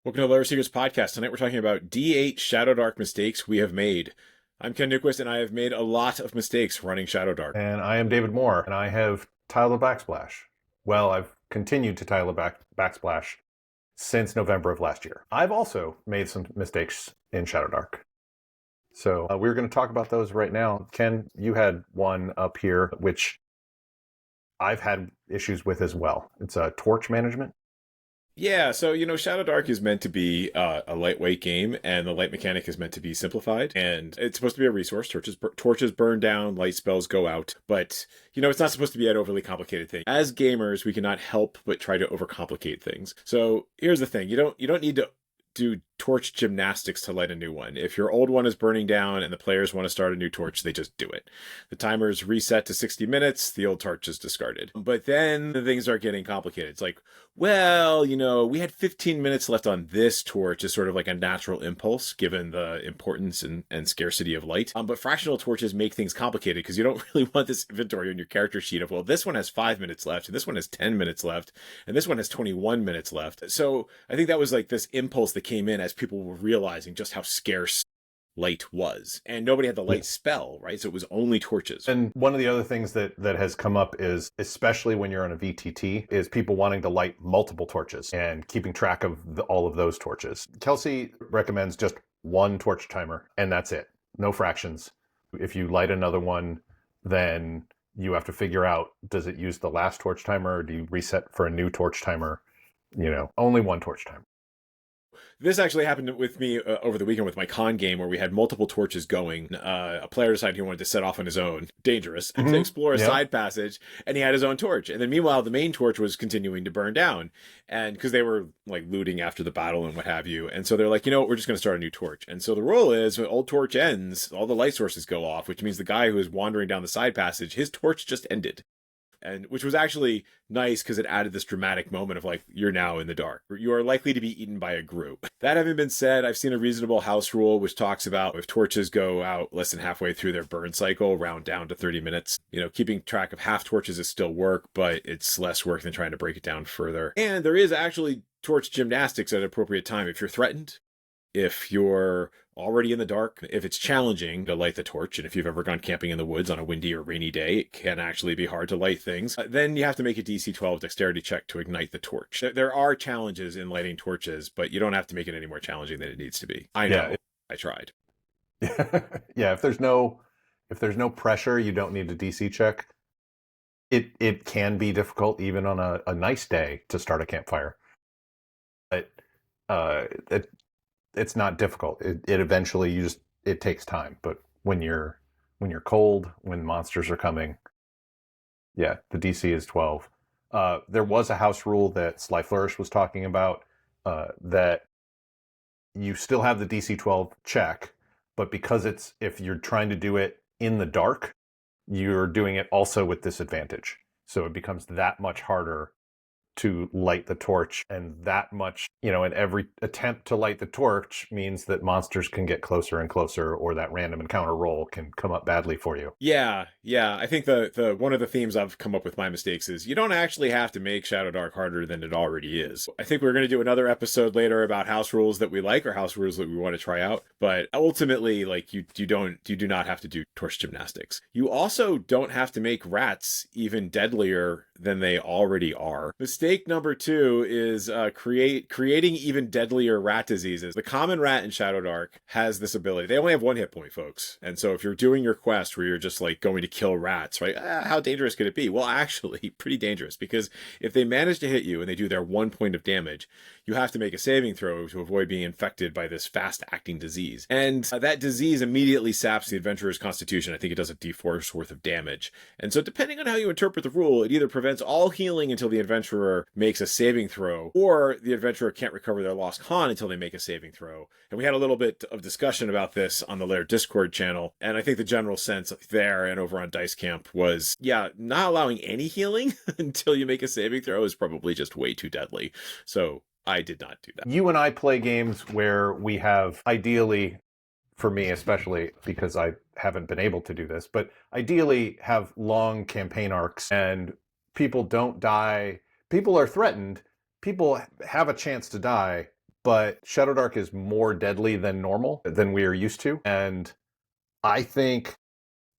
Welcome to the Lower Secrets Podcast. Tonight we're talking about D8 Shadowdark mistakes we have made. I'm Ken Newquist, and I have made a lot of mistakes running Shadowdark. And I am David Moore, and I have tiled a backsplash. Well, I've continued to tile a backsplash since November of last year. I've also made some mistakes in Shadowdark. So we're going to talk about those right now. Ken, you had one up here, which I've had issues with as well. It's torch management. Yeah, so, Shadowdark is meant to be a lightweight game, and the light mechanic is meant to be simplified, and it's supposed to be a resource. Torches burn down, light spells go out, but, it's not supposed to be an overly complicated thing. As gamers, we cannot help but try to overcomplicate things. So here's the thing. You don't need to do torch gymnastics to light a new one. If your old one is burning down and the players want to start a new torch, they just do it. The timer is reset to 60 minutes, the old torch is discarded. But then the things are getting complicated. It's like, well, we had 15 minutes left on this torch as sort of like a natural impulse, given the importance and scarcity of light. But fractional torches make things complicated because you don't really want this inventory on your character sheet of, well, this one has 5 minutes left, and this one has 10 minutes left, and this one has 21 minutes left. So I think that was like this impulse that came in as people were realizing just how scarce light was, and nobody had the light spell, right? So it was only torches. And one of the other things that has come up is, especially when you're on a VTT, is people wanting to light multiple torches and keeping track of all of those torches. Kelsey recommends just one torch timer, and that's it. No fractions. If you light another one, then you have to figure out, does it use the last torch timer, or do you reset for a new torch timer? Only one torch timer. This actually happened with me over the weekend with my con game, where we had multiple torches going. A player decided he wanted to set off on his own, dangerous, to explore a side passage, and he had his own torch. And then meanwhile, the main torch was continuing to burn down, and because they were like looting after the battle and what have you. And so they're like, we're just going to start a new torch. And so the rule is, when old torch ends, all the light sources go off, which means the guy who is wandering down the side passage, his torch just ended. And which was actually nice because it added this dramatic moment of like, you're now in the dark. You are likely to be eaten by a group. That having been said, I've seen a reasonable house rule which talks about if torches go out less than halfway through their burn cycle, round down to 30 minutes. Keeping track of half torches is still work, but it's less work than trying to break it down further. And there is actually torch gymnastics at an appropriate time. If you're threatened, if you're already in the dark, if it's challenging to light the torch, and if you've ever gone camping in the woods on a windy or rainy day, it can actually be hard to light things, then you have to make a DC 12 dexterity check to ignite the torch. There are challenges in lighting torches, but you don't have to make it any more challenging than it needs to be. I know. I tried. Yeah, if there's no pressure, you don't need a DC check. It can be difficult even on a nice day to start a campfire. But it's not difficult. It eventually it takes time. But when you're cold, when monsters are coming, the DC is 12. There was a house rule that Sly Flourish was talking about, that you still have the DC 12 check, but because if you're trying to do it in the dark, you're doing it also with disadvantage. So it becomes that much harder to light the torch, and that much, and every attempt to light the torch means that monsters can get closer and closer, or that random encounter roll can come up badly for you. Yeah. I think the one of the themes I've come up with my mistakes is you don't actually have to make Shadowdark harder than it already is. I think we're going to do another episode later about house rules that we like or house rules that we want to try out, but ultimately, like, you do not have to do torch gymnastics. You also don't have to make rats even deadlier than they already are. Mistake number 2 is creating even deadlier rat diseases. The common rat in Shadowdark has this ability. They only have 1 hit point, folks. And so if you're doing your quest where you're just like going to kill rats, right? How dangerous could it be? Well, actually, pretty dangerous, because if they manage to hit you and they do their 1 point of damage, you have to make a saving throw to avoid being infected by this fast-acting disease. And that disease immediately saps the adventurer's constitution. I think it does a d4 worth of damage. And so depending on how you interpret the rule, it either prevents all healing until the adventurer makes a saving throw, or the adventurer can't recover their lost con until they make a saving throw. And we had a little bit of discussion about this on the Lair Discord channel, and I think the general sense there and over on Dice Camp was, not allowing any healing until you make a saving throw is probably just way too deadly. So I did not do that. You and I play games where we have, ideally, for me especially, because I haven't been able to do this, but ideally have long campaign arcs, and people don't die. People are threatened. People have a chance to die, but Shadowdark is more deadly than normal, than we are used to. And I think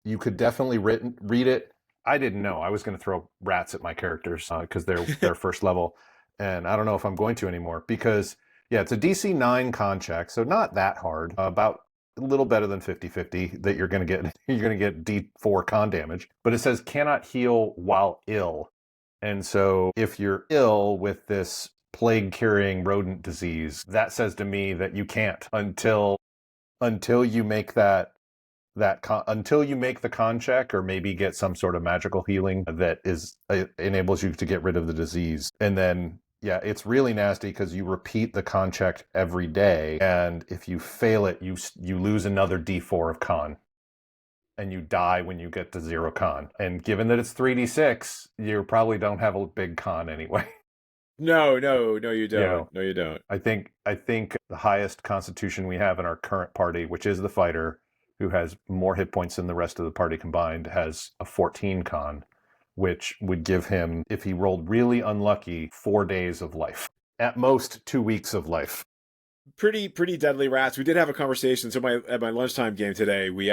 you could definitely read it. I didn't know. I was going to throw rats at my characters because they're first level. And I don't know if I'm going to anymore because, yeah, it's a DC 9 con check, so not that hard. About a little better than 50-50 that you're going to get. You're going to get D4 con damage. But it says cannot heal while ill. And so if you're ill with this plague-carrying rodent disease, that says to me that you can't until you make until you make the con check or maybe get some sort of magical healing that enables you to get rid of the disease. And then, yeah, it's really nasty because you repeat the con check every day. And if you fail it, you lose another D4 of con. And you die when you get to 0 con. And given that it's 3d6, you probably don't have a big con anyway. No, you don't. You know, no, you don't. I think the highest constitution we have in our current party, which is the fighter, who has more hit points than the rest of the party combined, has a 14 con, which would give him, if he rolled really unlucky, 4 days of life. At most, 2 weeks of life. Pretty deadly rats. We did have a conversation. So at my lunchtime game today, we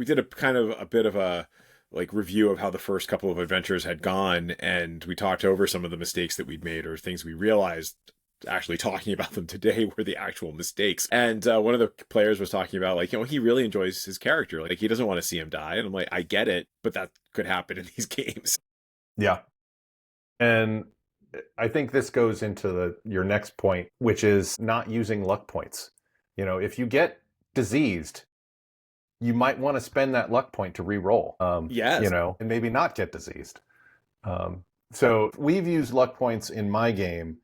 did a kind of a bit of a like review of how the first couple of adventures had gone, and we talked over some of the mistakes that we'd made or things we realized actually talking about them today were the actual mistakes. And one of the players was talking about like, he really enjoys his character. Like he doesn't want to see him die. And I'm like, I get it, but that could happen in these games. Yeah. And I think this goes into your next point, which is not using luck points. If you get diseased, you might want to spend that luck point to re-roll. Yes. And maybe not get diseased. So we've used luck points in my game,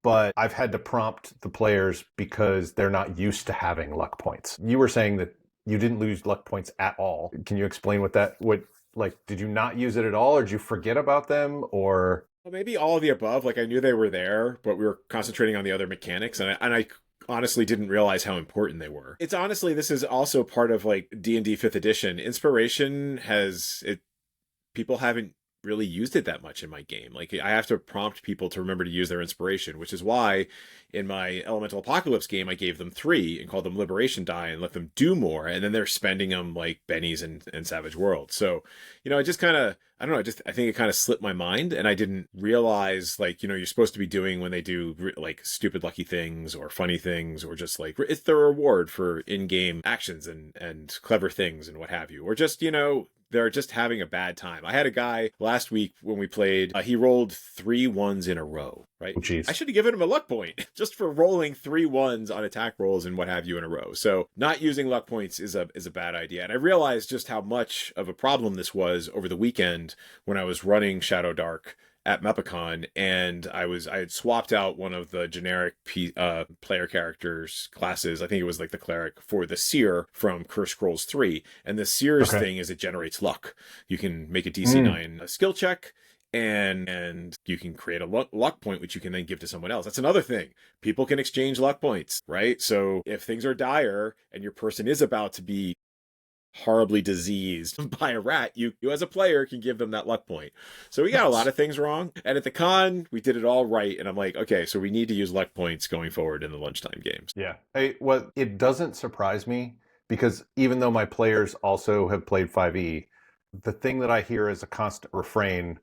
but I've had to prompt the players because they're not used to having luck points. You were saying that you didn't lose luck points at all. Can you explain did you not use it at all, or did you forget about them, or? Well, maybe all of the above. Like I knew they were there, but we were concentrating on the other mechanics, and I honestly didn't realize how important they were. This is also part of like D&D 5th edition. Inspiration people haven't really used it that much in my game. Like I have to prompt people to remember to use their inspiration, which is why in my Elemental Apocalypse game, I gave them 3 and called them Liberation Die and let them do more. And then they're spending them like Benny's and Savage World. So, I just kind of, I don't know, I think it kind of slipped my mind, and I didn't realize like, you're supposed to be doing when they do like stupid lucky things or funny things, or just like it's the reward for in-game actions and clever things and what have you, or just, they're just having a bad time. I had a guy last week when we played, he rolled 3 1s in a row, right? Oh, geez. I should have given him a luck point just for rolling 3 1s on attack rolls and what have you in a row. So not using luck points is a bad idea. And I realized just how much of a problem this was over the weekend when I was running Shadowdark at Mepicon, and I had swapped out one of the generic player characters classes. I think it was like the cleric for the seer from Curse Scrolls 3. And the seer's thing is it generates luck. You can make a DC 9 skill check, and you can create a luck point, which you can then give to someone else. That's another thing. People can exchange luck points, right? So if things are dire and your person is about to be horribly diseased by a rat, you as a player can give them that luck point. So we got a lot of things wrong, and at the con we did it all right, and I'm like, okay, so we need to use luck points going forward in the lunchtime games. Yeah. It doesn't surprise me, because even though my players also have played 5e, the thing that I hear as a constant refrain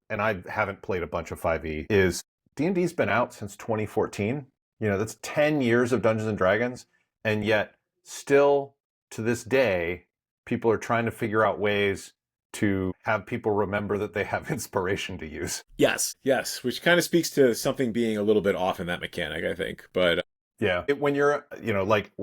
and I haven't played a bunch of 5e, is D&D's been out since 2014. That's 10 years of Dungeons and Dragons, and yet still to this day, people are trying to figure out ways to have people remember that they have inspiration to use. Yes, which kind of speaks to something being a little bit off in that mechanic, I think. But yeah, when you're,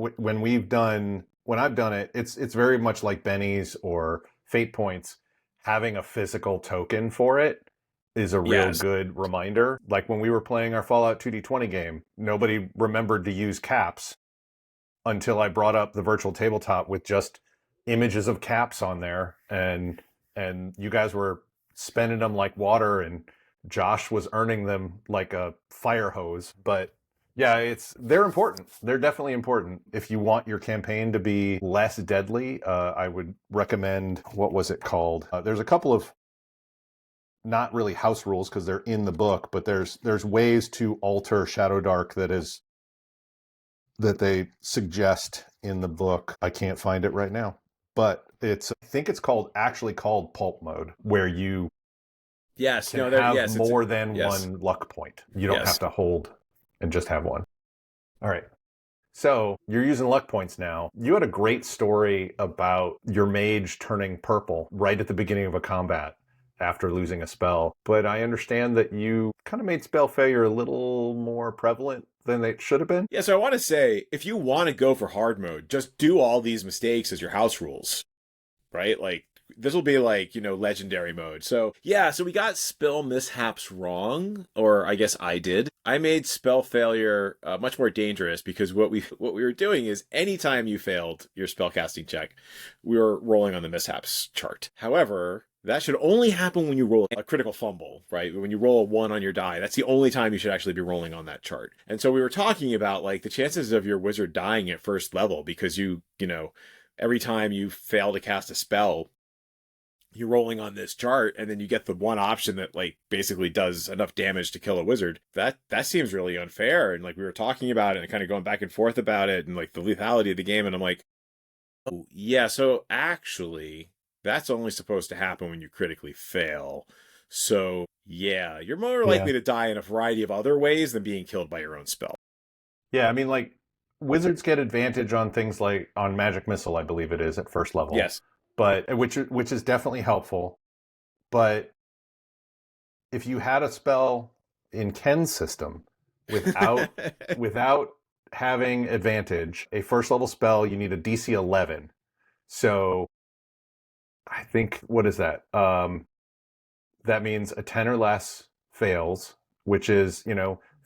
when I've done it, it's very much like Benny's or Fate Points. Having a physical token for it is a real good reminder. Like when we were playing our Fallout 2D20 game, nobody remembered to use caps until I brought up the virtual tabletop with just images of caps on there, and you guys were spending them like water, and Josh was earning them like a fire hose. But yeah, they're important. They're definitely important. If you want your campaign to be less deadly, I would recommend, what was it called? There's a couple of not really house rules because they're in the book, but there's ways to alter Shadowdark that they suggest in the book. I can't find it right now, but I think it's actually called pulp mode, where you Yes, can no, there. have Yes, more than yes, one luck point. You don't have yes. to hold and just have one. All right. So you're using luck points now. You had a great story about your mage turning purple right at the beginning of a combat after losing a spell. But I understand that you kind of made spell failure a little more prevalent than it should have been. Yeah, so I want to say, if you want to go for hard mode, just do all these mistakes as your house rules, right? Like, this will be like, legendary mode. So, yeah, so we got spell mishaps wrong, or I guess I did. I made spell failure much more dangerous because what we were doing is anytime you failed your spellcasting check, we were rolling on the mishaps chart. However, that should only happen when you roll a critical fumble, right? When you roll a 1 on your die, that's the only time you should actually be rolling on that chart. And so we were talking about like the chances of your wizard dying at first level because every time you fail to cast a spell, you're rolling on this chart and then you get the one option that like basically does enough damage to kill a wizard. That seems really unfair. And like we were talking about it and kind of going back and forth about it and like the lethality of the game. And I'm like, oh yeah, so actually that's only supposed to happen when you critically fail. So yeah, you're more likely to die in a variety of other ways than being killed by your own spell. Yeah, I mean, like, wizards get advantage on things like on magic missile, I believe it is at first level. Yes. But which is definitely helpful. But if you had a spell in Ken's system without without having advantage, a first level spell, you need a DC 11. So I think, what is that? That means a 10 or less fails, which is,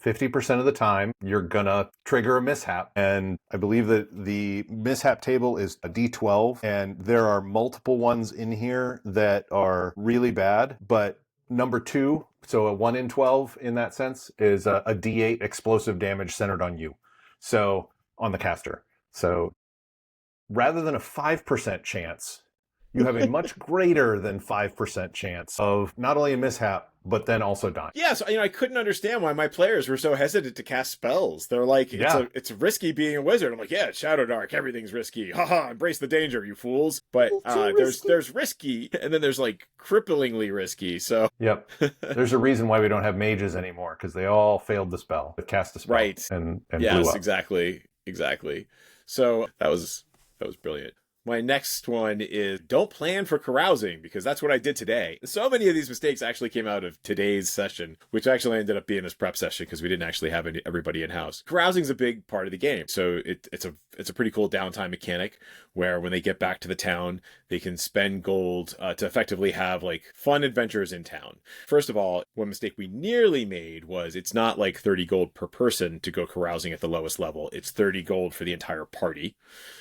50% of the time you're gonna trigger a mishap. And I believe that the mishap table is a D12, and there are multiple ones in here that are really bad. But number 2, so a 1 in 12 in that sense, is a D8 explosive damage centered on you. So on the caster. So rather than a 5% chance, you have a much greater than 5% chance of not only a mishap, but then also dying. Yeah, so I couldn't understand why my players were so hesitant to cast spells. They're like, it's risky being a wizard. I'm like, yeah, it's Shadowdark, everything's risky. Haha, embrace the danger, you fools. But there's risky, and then there's like cripplingly risky. So yep, there's a reason why we don't have mages anymore, because they all failed the spell, cast a spell, right, and yes, blew up. exactly. So that was brilliant. My next one is don't plan for carousing, because that's what I did today. So many of these mistakes actually came out of today's session, which actually ended up being this prep session because we didn't actually have everybody in house. Carousing is a big part of the game, so it's a pretty cool downtime mechanic where when they get back to the town, they can spend gold to effectively have like fun adventures in town. First of all, one mistake we nearly made was it's not like 30 gold per person to go carousing at the lowest level. It's 30 gold for the entire party,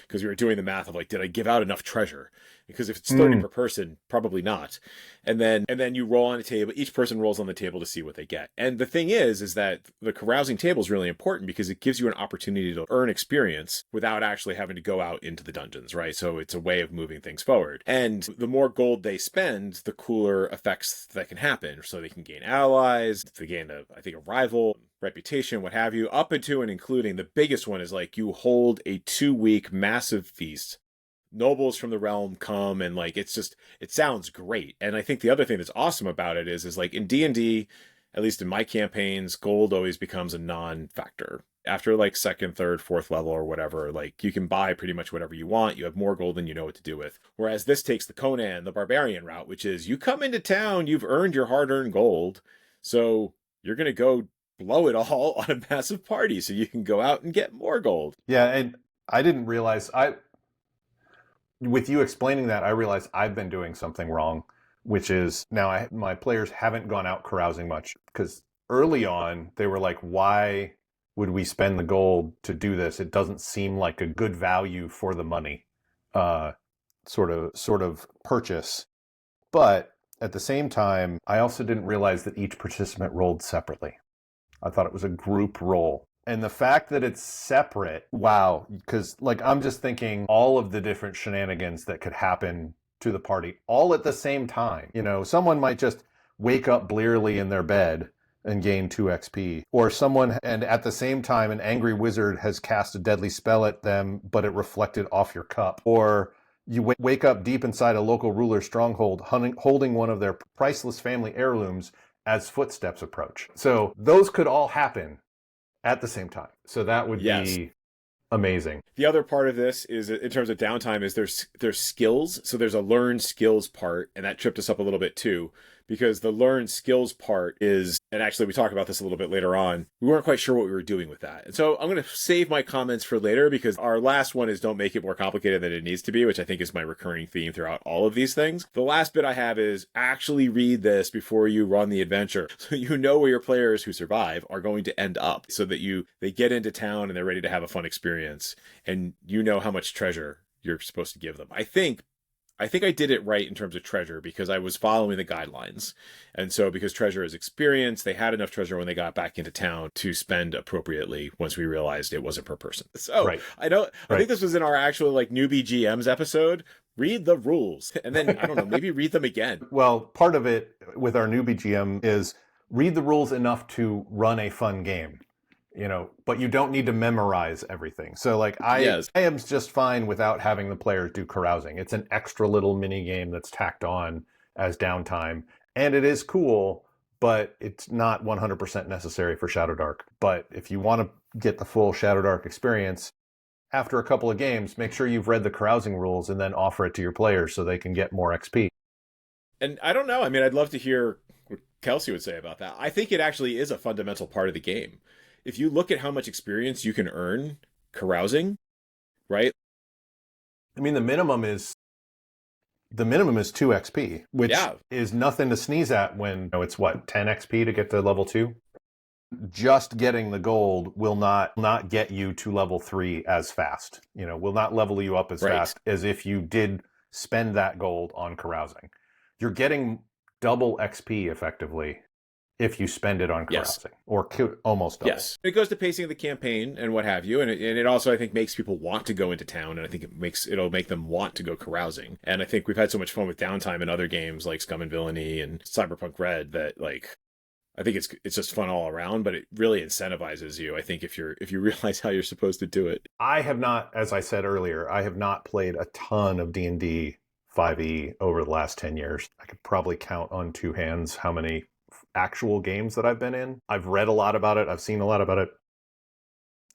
because we were doing the math of like, did I give out enough treasure? Because if it's 30 per person, probably not. And then you roll on a table. Each person rolls on the table to see what they get. And the thing is that the carousing table is really important because it gives you an opportunity to earn experience without actually having to go out into the dungeons, right? So it's a way of moving things forward. And the more gold they spend, the cooler effects that can happen. So they can gain allies, they gain a rival, reputation, what have you, up into and including the biggest one is like you hold a 2-week massive feast. Nobles from the realm come, and like it sounds great. And I think the other thing that's awesome about it is like in D&D, at least in my campaigns, gold always becomes a non-factor. After like 2nd, 3rd, 4th level or whatever, like you can buy pretty much whatever you want. You have more gold than you know what to do with. Whereas this takes the Conan, the barbarian route, which is you come into town, you've earned your hard-earned gold, so you're going to go blow it all on a massive party so you can go out and get more gold. Yeah, and I didn't realize, with you explaining that, I realized I've been doing something wrong, which is now my players haven't gone out carousing much, because early on they were like, why would we spend the gold to do this? It doesn't seem like a good value for the money sort of purchase. But at the same time, I also didn't realize that each participant rolled separately. I thought it was a group roll. And the fact that it's separate, wow, because like I'm just thinking all of the different shenanigans that could happen to the party all at the same time. Someone might just wake up blearily in their bed and gain 2 XP. Or someone, and at the same time, an angry wizard has cast a deadly spell at them, but it reflected off your cup. Or you wake up deep inside a local ruler's stronghold, holding one of their priceless family heirlooms as footsteps approach. So those could all happen at the same time. So that would be amazing. The other part of this is, in terms of downtime, is there's skills. So there's a learned skills part, and that tripped us up a little bit too, because the learned skills part is, and actually we talk about this a little bit later on, we weren't quite sure what we were doing with that. And so I'm going to save my comments for later, because our last one is don't make it more complicated than it needs to be, which I think is my recurring theme throughout all of these things. The last bit I have is actually read this before you run the adventure, so you know where your players who survive are going to end up, so that they get into town and they're ready to have a fun experience, and you know how much treasure you're supposed to give them. I think I did it right in terms of treasure, because I was following the guidelines. And so because treasure is experience, they had enough treasure when they got back into town to spend appropriately once we realized it wasn't per person. So right. I think this was in our actual newbie GMs episode. Read the rules. And then, I don't know, maybe read them again. Well, part of it with our newbie GM is read the rules enough to run a fun game. But you don't need to memorize everything. So I am just fine without having the players do carousing. It's an extra little mini game that's tacked on as downtime, and it is cool, but it's not 100% necessary for Shadowdark. But if you want to get the full Shadowdark experience, after a couple of games, make sure you've read the carousing rules and then offer it to your players so they can get more XP. And I don't know. I mean, I'd love to hear what Kelsey would say about that. I think it actually is a fundamental part of the game. If you look at how much experience you can earn carousing, right? I mean, the minimum is 2 XP, which is nothing to sneeze at when it's 10 XP to get to level 2. Just getting the gold will not get you to level 3 as fast. Will not level you up as fast as if you did spend that gold on carousing. You're getting double XP effectively if you spend it on carousing, or almost double. Yes. It goes to pacing of the campaign and what have you. And it also, I think, makes people want to go into town. And I think it'll make them want to go carousing. And I think we've had so much fun with downtime in other games like Scum and Villainy and Cyberpunk Red that I think it's just fun all around, but it really incentivizes you, I think, if you realize how you're supposed to do it. I have not, as I said earlier, I have not played a ton of D&D 5e over the last 10 years. I could probably count on 2 hands how many actual games that I've been in. I've read a lot about it. I've seen a lot about it.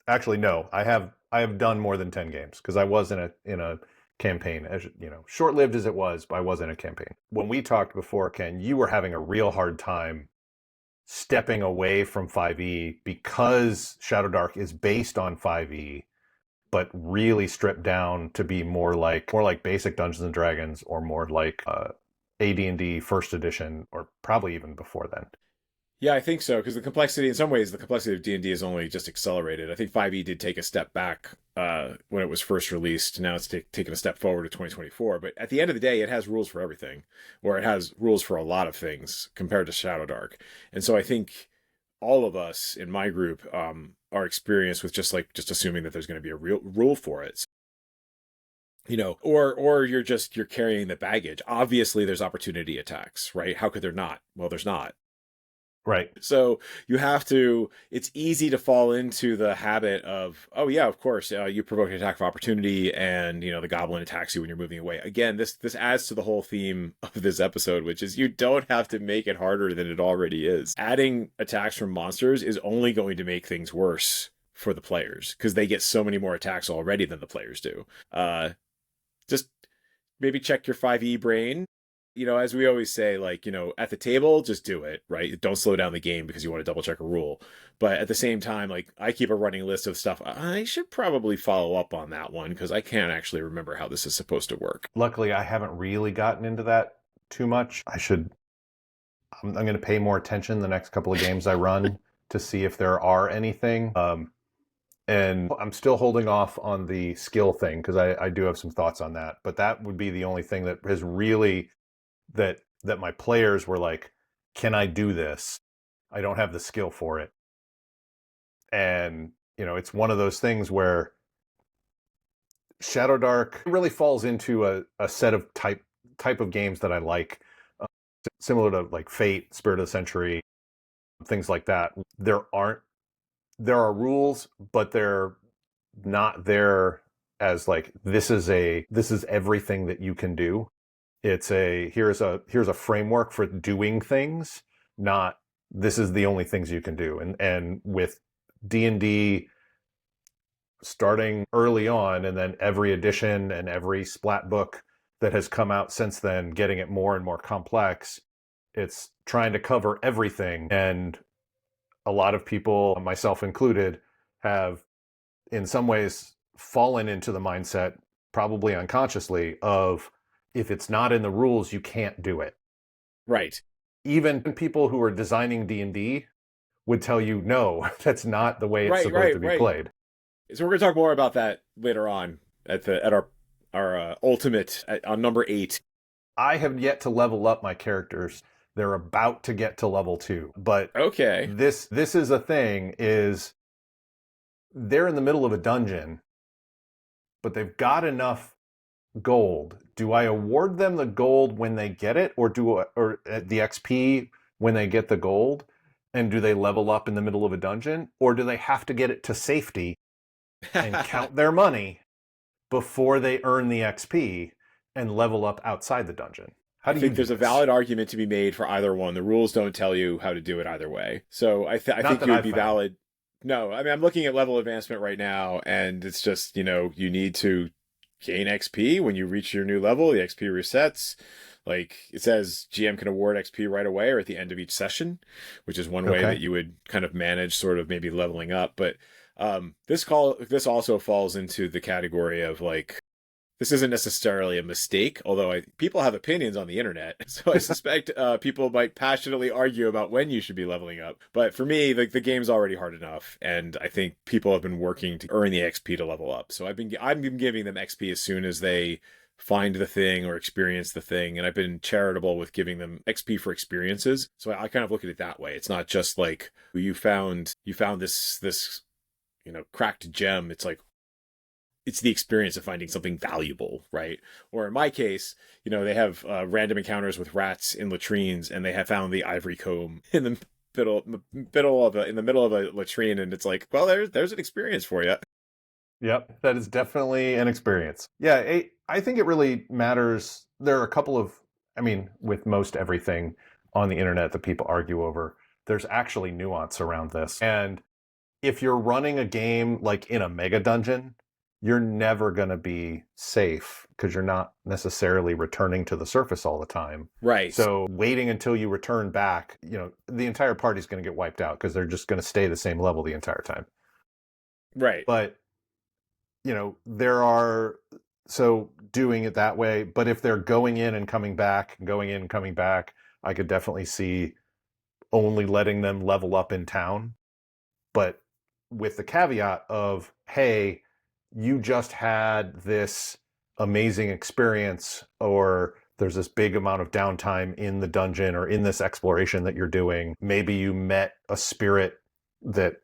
Actually, no, I have done more than 10 games, because I was in a campaign, as short-lived as it was, but I was in a campaign. When we talked before, Ken, you were having a real hard time stepping away from 5e because Shadowdark is based on 5e, but really stripped down to be more like basic Dungeons and Dragons, or more like AD&D first edition, or probably even before then. Yeah, I think so, because in some ways, the complexity of D&D is only just accelerated. I think 5e did take a step back when it was first released. Now it's taken a step forward to 2024. But at the end of the day, it has rules for everything, or it has rules for a lot of things compared to Shadowdark. And so I think all of us in my group are experienced with just assuming that there's going to be a real rule for it. Or you're carrying the baggage. Obviously, there's opportunity attacks, right? How could there not? Well, there's not. Right. So it's easy to fall into the habit of, oh yeah, of course, you provoke an attack of opportunity, and, the goblin attacks you when you're moving away. Again, this adds to the whole theme of this episode, which is you don't have to make it harder than it already is. Adding attacks from monsters is only going to make things worse for the players, because they get so many more attacks already than the players do. Just maybe check your 5e brain. As we always say, at the table, just do it, right? Don't slow down the game because you want to double check a rule. But at the same time, I keep a running list of stuff. I should probably follow up on that one, because I can't actually remember how this is supposed to work. Luckily, I haven't really gotten into that too much. I'm going to pay more attention the next couple of games I run to see if there are anything. And I'm still holding off on the skill thing, because I do have some thoughts on that. But that would be the only thing that has really... that my players were like, can I do this? I don't have the skill for it. And, it's one of those things where Shadowdark really falls into a set of type of games that I like. Similar to like Fate, Spirit of the Century, things like that. There are rules, but they're not there as like this is everything that you can do. It's here's a framework for doing things, not this is the only things you can do. And with D&D starting early on, and then every edition and every splat book that has come out since then getting it more and more complex, it's trying to cover everything. And a lot of people, myself included, have in some ways fallen into the mindset, probably unconsciously, of if it's not in the rules, you can't do it. Right. Even people who are designing D&D would tell you, no, that's not the way it's supposed to be played. So we're going to talk more about that later on at our ultimate on number 8. I have yet to level up my characters. They're about to get to level 2, but okay, this is a thing. Is they're in the middle of a dungeon, but they've got enough gold. Do I award them the gold when they get it, or the XP when they get the gold? And do they level up in the middle of a dungeon, or do they have to get it to safety and count their money before they earn the XP and level up outside the dungeon? I think there's a valid argument to be made for either one. The rules don't tell you how to do it either way. So I think it would be valid. No, I mean, I'm looking at level advancement right now, and it's just, you need to gain XP when you reach your new level. The XP resets. Like, it says GM can award XP right away or at the end of each session, which is one way that you would kind of manage sort of maybe leveling up. But this also falls into the category of like, this isn't necessarily a mistake, although people have opinions on the internet. So I suspect people might passionately argue about when you should be leveling up. But for me, the game's already hard enough, and I think people have been working to earn the XP to level up. So I've been giving them XP as soon as they find the thing or experience the thing, and I've been charitable with giving them XP for experiences. So I kind of look at it that way. It's not just like you found this cracked gem. It's like, it's the experience of finding something valuable, right? Or in my case, they have random encounters with rats in latrines, and they have found the ivory comb in the middle of a latrine, and it's like, well, there's an experience for you. Yep, that is definitely an experience. Yeah, I think it really matters. There are a couple of, with most everything on the internet that people argue over, there's actually nuance around this. And if you're running a game like in a mega dungeon, you're never going to be safe because you're not necessarily returning to the surface all the time. Right. So waiting until you return back, the entire party's going to get wiped out because they're just going to stay the same level the entire time. Right. But, so doing it that way. But if they're going in and coming back, I could definitely see only letting them level up in town. But with the caveat of, hey, you just had this amazing experience, or there's this big amount of downtime in the dungeon or in this exploration that you're doing. Maybe you met a spirit that,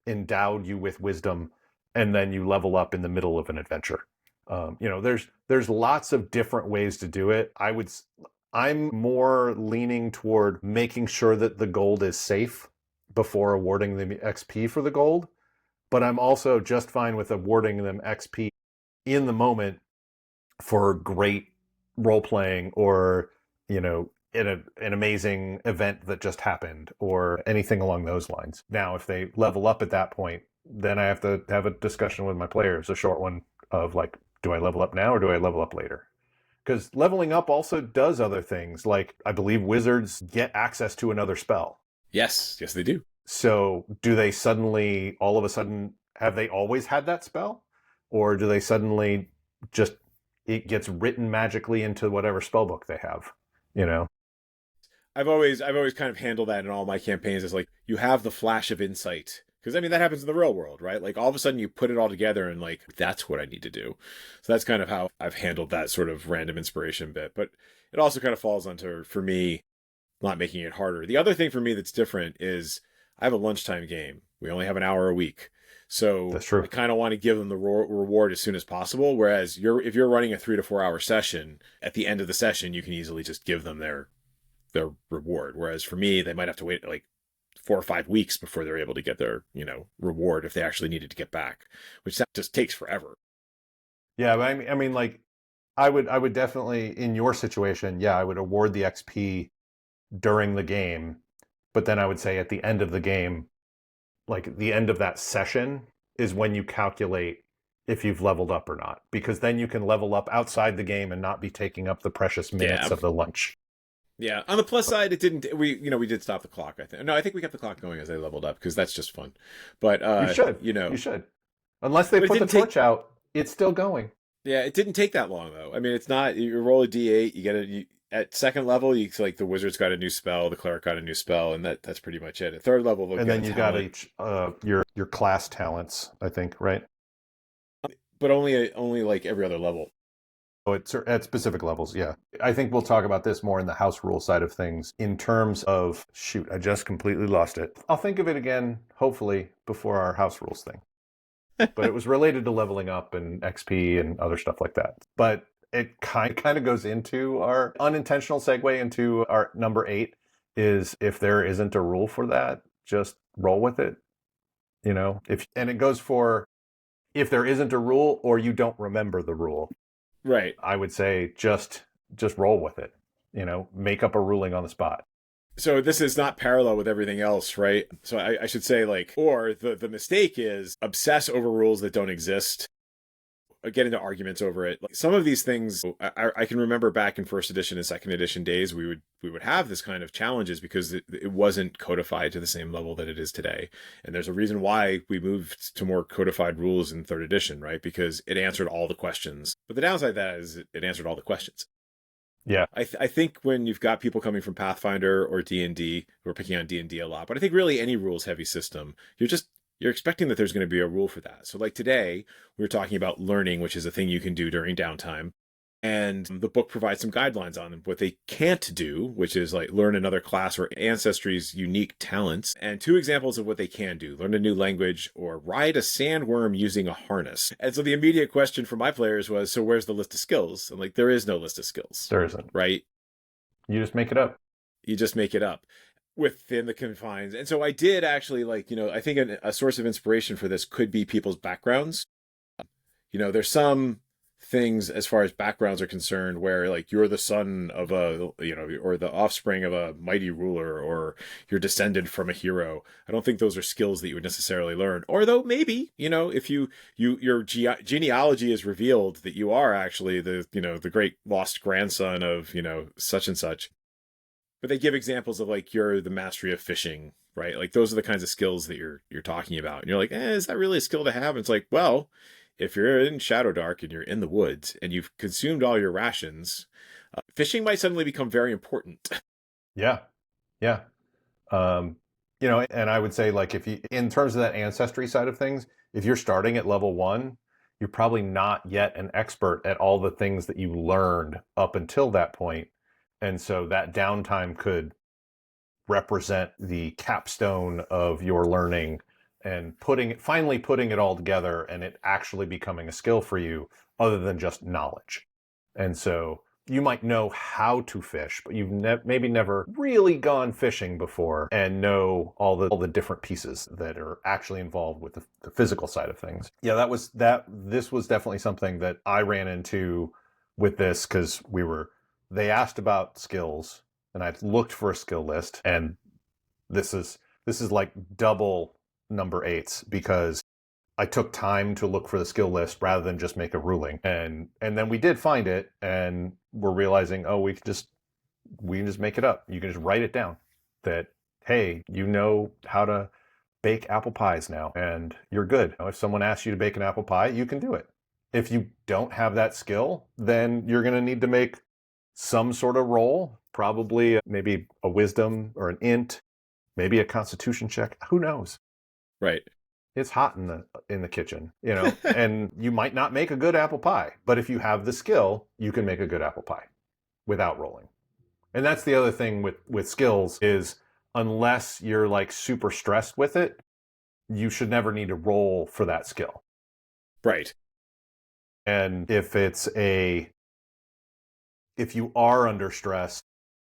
endowed you with wisdom, and then you level up in the middle of an adventure. There's lots of different ways to do it. I'm more leaning toward making sure that the gold is safe before awarding the XP for the gold. But I'm also just fine with awarding them XP in the moment for great role playing, or, in an amazing event that just happened, or anything along those lines. Now, if they level up at that point, then I have to have a discussion with my players, a short one of like, do I level up now or do I level up later? Because leveling up also does other things. Like, I believe wizards get access to another spell. Yes, they do. So do they suddenly, all of a sudden, have they always had that spell? Or do they suddenly just, it gets written magically into whatever spell book they have, I've always kind of handled that in all my campaigns as like, you have the flash of insight. Because, that happens in the real world, right? Like, all of a sudden you put it all together and like, that's what I need to do. So that's kind of how I've handled that sort of random inspiration bit. But it also kind of falls onto, for me, not making it harder. The other thing for me that's different is I have a lunchtime game. We only have an hour a week. So That's true. I kind of want to give them the reward as soon as possible. Whereas if you're running a 3 to 4 hour session, at the end of the session, you can easily just give them their reward. Whereas for me, they might have to wait like 4 or 5 weeks before they're able to get their reward if they actually needed to get back, which just takes forever. Yeah, but I mean, like, I would definitely, in your situation, yeah, I would award the XP during the game, but then I would say at the end of the game, like the end of that session is when you calculate if you've leveled up or not, because then you can level up outside the game and not be taking up the precious minutes Yeah. of the lunch. Yeah. On the plus side, it didn't. We did stop the clock. I think. No, I think we kept the clock going as they leveled up because that's just fun. But You should. You should. Unless they But it put the didn't take. torch out, it's still going. Yeah, it didn't take that long though. I mean, it's not. You roll a d8, you get it. At second level, you like the wizard's got a new spell, the cleric got a new spell, and that's pretty much it. At third level, they'll And get then a you got talent, each your class talents, I think, right? but only like every other level. Oh, it's at specific levels, yeah. I think we'll talk about this more in the house rule side of things in terms of, shoot, I just completely lost it. I'll think of it again, hopefully, before our house rules thing. But it was related to leveling up and XP and other stuff like that. But it kind of goes into our unintentional segue into our number 8 is if there isn't a rule for that, just roll with it. And it goes for if there isn't a rule or you don't remember the rule. Right. I would say just roll with it. Make up a ruling on the spot. So this is not parallel with everything else, right? So I should say or the mistake is obsess over rules that don't exist. Get into arguments over it. Like some of these things, I can remember back in first edition and second edition days, we would have this kind of challenges because it wasn't codified to the same level that it is today. And there's a reason why we moved to more codified rules in third edition, right? Because it answered all the questions. But the downside of that is it answered all the questions. Yeah. I think when you've got people coming from Pathfinder or D&D, who are picking on D&D a lot, but I think really any rules heavy system, you're expecting that there's going to be a rule for that. So like today, we were talking about learning, which is a thing you can do during downtime. And the book provides some guidelines on what they can't do, which is like learn another class or ancestry's unique talents. And 2 examples of what they can do: learn a new language or ride a sandworm using a harness. And so the immediate question for my players was, so where's the list of skills? And like, there is no list of skills. There isn't. Right? You just make it up. You just make it up within the confines. And so I did actually I think a source of inspiration for this could be people's backgrounds. There's some things as far as backgrounds are concerned where like you're the son of or the offspring of a mighty ruler, or you're descended from a hero. I don't think those are skills that you would necessarily learn. Or though maybe, if your genealogy is revealed that you are actually the great lost grandson of, such and such. But they give examples of like you're the mastery of fishing, right? Like those are the kinds of skills that you're talking about. And you're like, is that really a skill to have? And it's like, well, if you're in Shadowdark and you're in the woods and you've consumed all your rations, fishing might suddenly become very important. Yeah. Yeah. And I would say like if you, in terms of that ancestry side of things, if you're starting at level 1, you're probably not yet an expert at all the things that you learned up until that point. And so that downtime could represent the capstone of your learning and finally putting it all together and it actually becoming a skill for you other than just knowledge. And so you might know how to fish, but you've maybe never really gone fishing before and know all the different pieces that are actually involved with the physical side of things. Yeah, this was definitely something that I ran into with this because they asked about skills and I looked for a skill list, and this is like double number 8s because I took time to look for the skill list rather than just make a ruling. And then we did find it, and we're realizing, we can just make it up. You can just write it down that, hey, you know how to bake apple pies now, and you're good. If someone asks you to bake an apple pie, you can do it. If you don't have that skill, then you're going to need to make some sort of roll, probably maybe a wisdom or an int, maybe a constitution check. Who knows? Right. It's hot in the kitchen, and you might not make a good apple pie, but if you have the skill, you can make a good apple pie without rolling. And that's the other thing with skills is unless you're like super stressed with it, you should never need to roll for that skill. Right. And if you are under stress,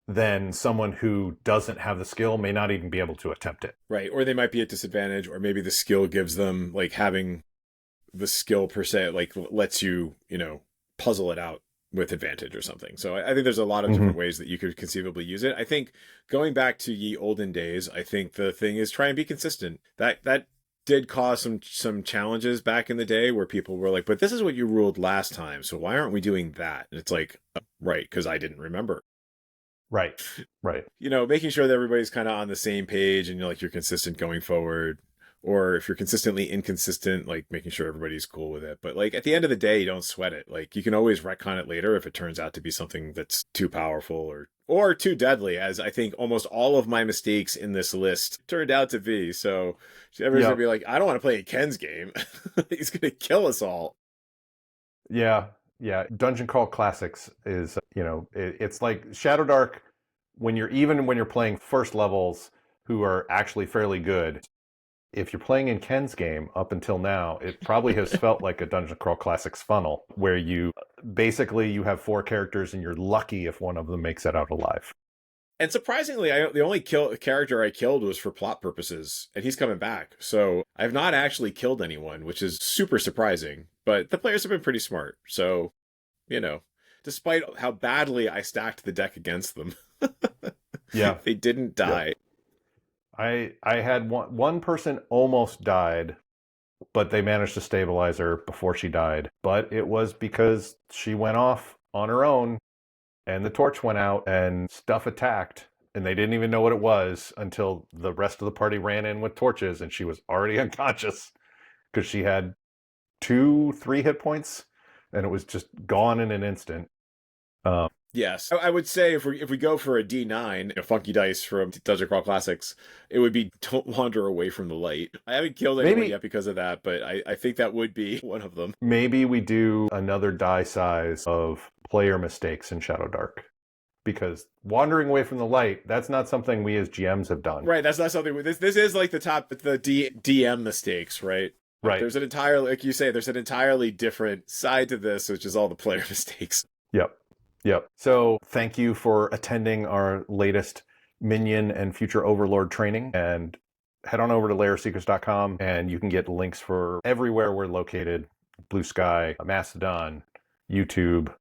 then someone who doesn't have the skill may not even be able to attempt it. Right. Or they might be at disadvantage, or maybe the skill gives them, like, having the skill per se, like, lets you, puzzle it out with advantage or something. So I think there's a lot of different ways that you could conceivably use it. I think going back to ye olden days, I think the thing is try and be consistent. That did cause some challenges back in the day where people were like, but this is what you ruled last time, so why aren't we doing that? And it's like, right, because I didn't remember. Right. Making sure that everybody's kind of on the same page and you're consistent going forward. Or if you're consistently inconsistent, like making sure everybody's cool with it. But like at the end of the day, you don't sweat it. Like you can always retcon it later if it turns out to be something that's too powerful or too deadly, as I think almost all of my mistakes in this list turned out to be. So everyone's gonna be like, I don't want to play Ken's game. He's gonna kill us all. Yeah. Dungeon Crawl Classics is, it's like Shadowdark when you're playing first levels who are actually fairly good. If you're playing in Ken's game up until now, it probably has felt like a Dungeon Crawl Classics funnel where you have 4 characters and you're lucky if one of them makes it out alive. And surprisingly, the only character I killed was for plot purposes, and he's coming back. So I've not actually killed anyone, which is super surprising. But the players have been pretty smart. So, despite how badly I stacked the deck against them, yeah, they didn't die. Yeah. I had one person almost died, but they managed to stabilize her before she died. But it was because she went off on her own and the torch went out and stuff attacked and they didn't even know what it was until the rest of the party ran in with torches and she was already unconscious because she had 2-3 hit points and it was just gone in an instant. Yes, I would say if we go for a D9, funky dice from Dungeon Crawl Classics, it would be don't wander away from the light. I haven't killed anyone yet because of that, but I think that would be one of them. Maybe we do another die size of player mistakes in Shadowdark. Because wandering away from the light, that's not something we as GMs have done. Right, that's not something. This is like the DM mistakes, right? Right. There's an entirely, like you say, there's an entirely different side to this, which is all the player mistakes. Yep. So thank you for attending our latest Minion and Future Overlord training. And head on over to lairofsecrets.com and you can get links for everywhere we're located. Blue Sky, Mastodon, YouTube,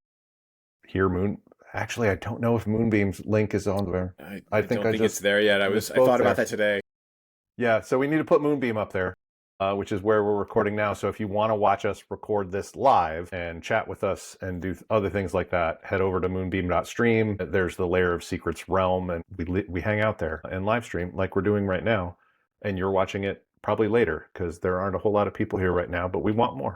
Moon. Actually, I don't know if Moonbeam's link is on there. I don't think it's there yet. I thought about that today. Yeah, so we need to put Moonbeam up there. Which is where we're recording now. So if you want to watch us record this live and chat with us and do other things like that, head over to moonbeam.stream. There's the Lair of Secrets realm, and we hang out there and live stream like we're doing right now. And you're watching it probably later because there aren't a whole lot of people here right now, but we want more.